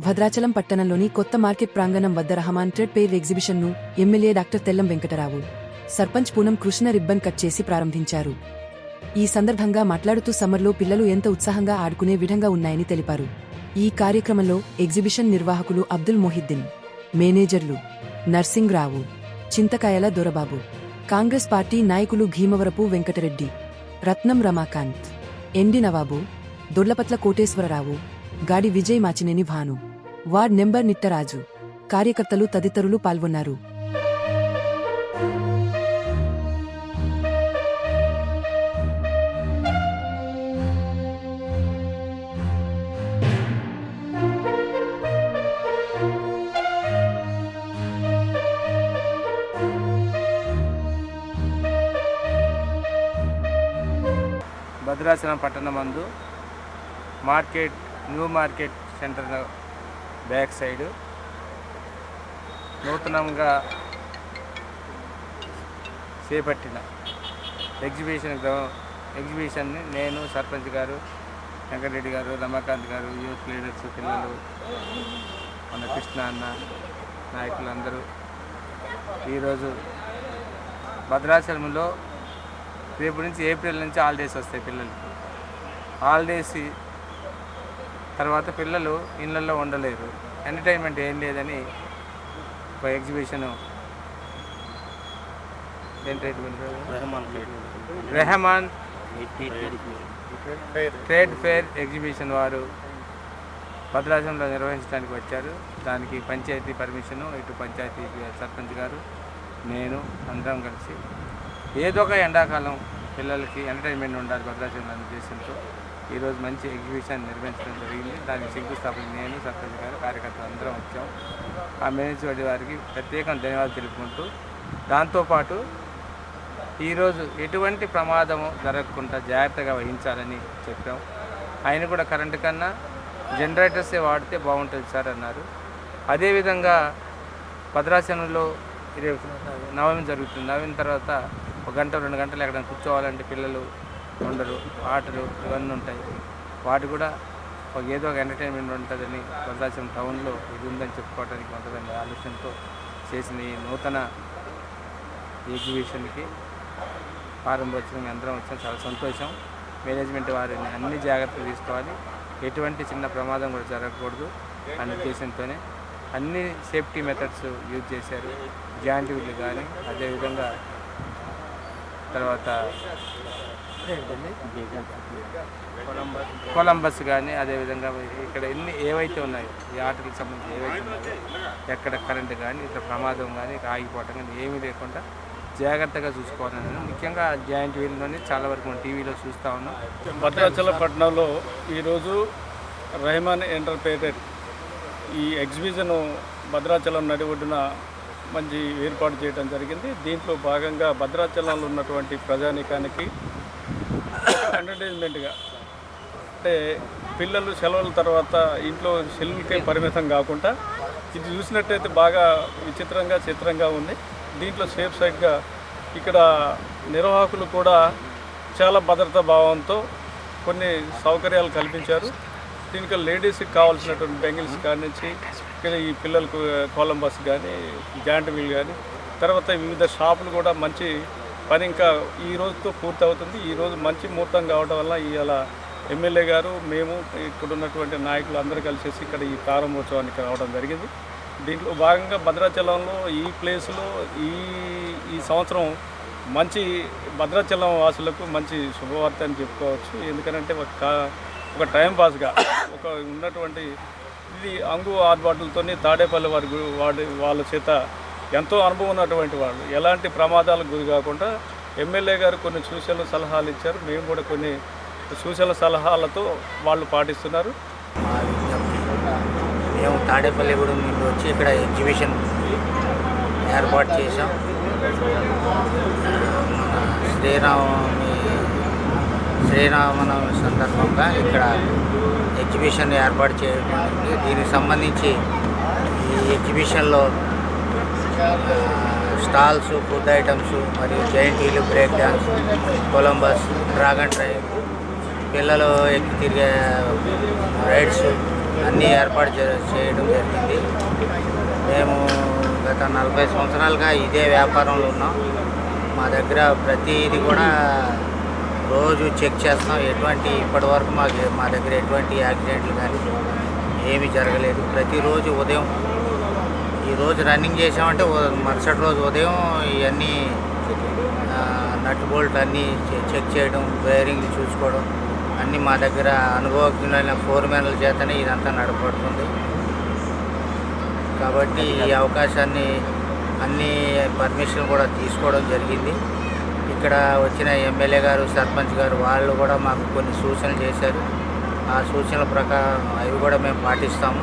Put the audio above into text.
భద్రాచలం పట్టణంలోని కొత్త మార్కెట్ ప్రాంగణం వద్ద రహమాన్ ట్రేడ్ ఫెయిర్ ఎగ్జిబిషన్ను MLA doctor Tellam Venkatarao, sarpanch Poonam Krishna ribbon cut చేసి ప్రారంభించారు. ఈ సందర్భంగా మాట్లాడుతూ సమ్మర్లో పిల్లలు ఎంత ఉత్సాహంగా ఆడుకునే విధంగా ఉన్నాయని తెలిపారు. ఈ కార్యక్రమంలో ఎగ్జిబిషన్ నిర్వాహకులు అబ్దుల్ మొహిద్దీన్, మేనేజర్లు నర్సింగ్ రావు, చింతకాయల దొరబాబు, కాంగ్రెస్ పార్టీ నాయకులు భీమవరపు వెంకటరెడ్డి, రత్నం రమాకాంత్, ఎండి నవాబు, దొడ్లపట్ల కోటేశ్వరరావు, గాడి విజయ్ మాచినేని భాను, వార్డ్ నెంబర్ నిట్టరాజు, కార్యకర్తలు తదితరులు పాల్గొన్నారు. భద్రాచలం పట్టణమందు new market centre back side నూతనంగా చేపట్టిన ఎగ్జిబిషన్ని నేను, సర్పంచ్ గారు, వెంకటరెడ్డి గారు, రమాకాంత్ గారు, యూత్ లీడర్స్, పిల్లలు, మన కృష్ణ అన్న, నాయకులందరూ ఈరోజు భద్రాచలంలో రేపు నుంచి ఏప్రిల్ నుంచి హాలిడేస్ వస్తాయి పిల్లలకి. హాలిడేస్ తర్వాత పిల్లలు ఇళ్ళల్లో ఉండలేరు, ఎంటర్టైన్మెంట్ ఏం లేదని ఒక exhibition Rehman trade fair exhibition వారు భద్రాచలంలో నిర్వహించడానికి వచ్చారు. దానికి పంచాయతీ పర్మిషను, ఇటు పంచాయతీ సర్పంచ్ గారు, నేను అందరం కలిసి ఏదో ఒక ఎండాకాలం పిల్లలకి ఎంటర్టైన్మెంట్ ఉండాలి భద్రాచలం అనే ఉద్దేశంతో ఈరోజు మంచి ఎగ్జిబిషన్ నిర్వహించడం జరిగింది. దానికి శంకుస్థాపన నేను, సర్పంచ్ గారు, కార్యకర్తలు అందరం వచ్చాం. ఆ మేనేజ్మెంట్ వారికి ప్రత్యేకంగా ధన్యవాదాలు తెలుపుకుంటూ, దాంతోపాటు ఈరోజు ఎటువంటి ప్రమాదము జరగకుండా జాగ్రత్తగా వహించాలని చెప్పాం. ఆయన కూడా కరెంటు కన్నా జనరేటర్సే వాడితే బాగుంటుంది సార్ అన్నారు. అదేవిధంగా భద్రాచలంలో నవమి జరుగుతుంది. నవమి తర్వాత 1 గంట 2 గంటలు ఎక్కడ కూర్చోవాలంటే పిల్లలు ఉండరు, ఆటలు ఇవన్నీ ఉంటాయి. వాటి కూడా ఏదో ఒక ఎంటర్టైన్మెంట్ ఉంటుందని భద్రాచలం టౌన్లో ఇది ఉందని చెప్పుకోవడానికి ఉంటుందని ఆలోచనతో చేసిన ఈ నూతన ఎగ్జిబిషన్కి ప్రారంభోత్సవం అందరం వచ్చాం. చాలా సంతోషం. మేనేజ్మెంట్ వారిని అన్ని జాగ్రత్తలు తీసుకోవాలి, ఎటువంటి చిన్న ప్రమాదం కూడా జరగకూడదు అనే ఉద్దేశంతోనే అన్ని సేఫ్టీ మెథడ్స్ యూజ్ చేశారు. జాయింట్ వీళ్ళు కానీ, అదేవిధంగా తర్వాత కొలంబస్ కానీ, అదేవిధంగా ఇక్కడ ఏవైతే ఉన్నాయో ఈ ఆటలకు సంబంధించి ఏవైతే ఉన్నాయో ఎక్కడ కరెంటు కానీ ఇట్లా ప్రమాదం కానీ ఆగిపోవటం కానీ ఏమీ లేకుండా జాగ్రత్తగా చూసుకోవాలని, ముఖ్యంగా జాయింట్ వీల్లోనే చాలా వరకు మనం టీవీలో చూస్తూ ఉన్నాం. భద్రాచలం పట్టణంలో ఈరోజు రెహమాన్ ఎంటర్ప్రైజెస్ ఈ ఎగ్జిబిషన్ భద్రాచలం నడి ఒడ్డున మంచి ఏర్పాటు చేయడం జరిగింది. దీంట్లో భాగంగా భద్రాచలంలో ఉన్నటువంటి ప్రజానీకానికి ఎంటర్టైన్మెంట్గా, అంటే పిల్లలు సెలవుల తర్వాత ఇంట్లో సెలవులకే పరిమితం కాకుండా ఇది చూసినట్టయితే బాగా చిత్రంగా ఉంది. దీంట్లో సేఫ్ సైడ్గా ఇక్కడ నిర్వాహకులు కూడా చాలా భద్రతా భావంతో కొన్ని సౌకర్యాలు కల్పించారు. దీనికి లేడీస్కి కావాల్సినటువంటి బెంగిల్స్ కాడి నుంచి ఇక్కడ ఈ పిల్లలకు కొలంబస్ కానీ, జాయింట్ వీల్ కానీ, తర్వాత వివిధ షాపులు కూడా మంచి పని ఇంకా ఈ రోజుతో పూర్తి అవుతుంది. ఈరోజు మంచి ముహూర్తం కావడం వల్ల ఇవాళ ఎమ్మెల్యే గారు, మేము, ఇక్కడ ఉన్నటువంటి నాయకులు అందరూ కలిసేసి ఇక్కడ ఈ ప్రారంభోత్సవానికి రావడం జరిగింది. దీంట్లో భాగంగా భద్రాచలంలో ఈ ప్లేస్లో ఈ సంవత్సరం మంచి భద్రాచలం వాసులకు మంచి శుభవార్త అని చెప్పుకోవచ్చు. ఎందుకంటే ఒక టైం పాస్గా ఒక ఉన్నటువంటి ఇది అంగు ఆర్బాటులతో తాడేపల్లి వాళ్ళ చేత ఎంతో అనుభవం ఉన్నటువంటి వాళ్ళు ఎలాంటి ప్రమాదాలకు గురి కాకుండా ఎమ్మెల్యే గారు కొన్ని సూచనలు సలహాలు ఇచ్చారు. మేము కూడా కొన్ని సూచనల సలహాలతో వాళ్ళు పాటిస్తున్నారు. మేము తాడేపల్లిగూడెం నుండి వచ్చి ఇక్కడ ఎగ్జిబిషన్ ఏర్పాటు చేశాం. శ్రీరామనవమి సందర్భంగా ఇక్కడ ఎగ్జిబిషన్ ఏర్పాటు చేయడం. దీనికి సంబంధించి ఈ ఎగ్జిబిషన్లో స్టాల్స్, ఫుడ్ ఐటమ్స్ మరియు giant wheel, break dance, Columbus, dragon drive, పిల్లలు ఎక్కి తిరిగే రైడ్స్, అన్నీ ఏర్పాటు చేయడం జరిగింది. మేము గత 40 సంవత్సరాలుగా ఇదే వ్యాపారంలో ఉన్నాం. మా దగ్గర ప్రతిదీ కూడా రోజు చెక్ చేస్తాం. ఇప్పటివరకు మా దగ్గర ఎటువంటి యాక్సిడెంట్లు కానీ ఏమీ జరగలేదు. ప్రతిరోజు ఉదయం ఈరోజు రన్నింగ్ చేసామంటే మరుసటి రోజు ఉదయం ఇవన్నీ నట్ బోల్ట్ అన్నీ చెక్ చేయడం, బేరింగ్లు చూసుకోవడం అన్నీ మా దగ్గర అనుభవజ్ఞులైన ఫోర్మెన్ల చేతనే ఇదంతా నడపడుతుంది. కాబట్టి ఈ అవకాశాన్ని అన్ని పర్మిషన్ కూడా తీసుకోవడం జరిగింది. ఇక్కడ వచ్చిన ఎమ్మెల్యే గారు, సర్పంచ్ గారు వాళ్ళు కూడా మాకు కొన్ని సూచనలు చేశారు. ఆ సూచనల ప్రకారం అవి కూడా మేము పాటిస్తాము.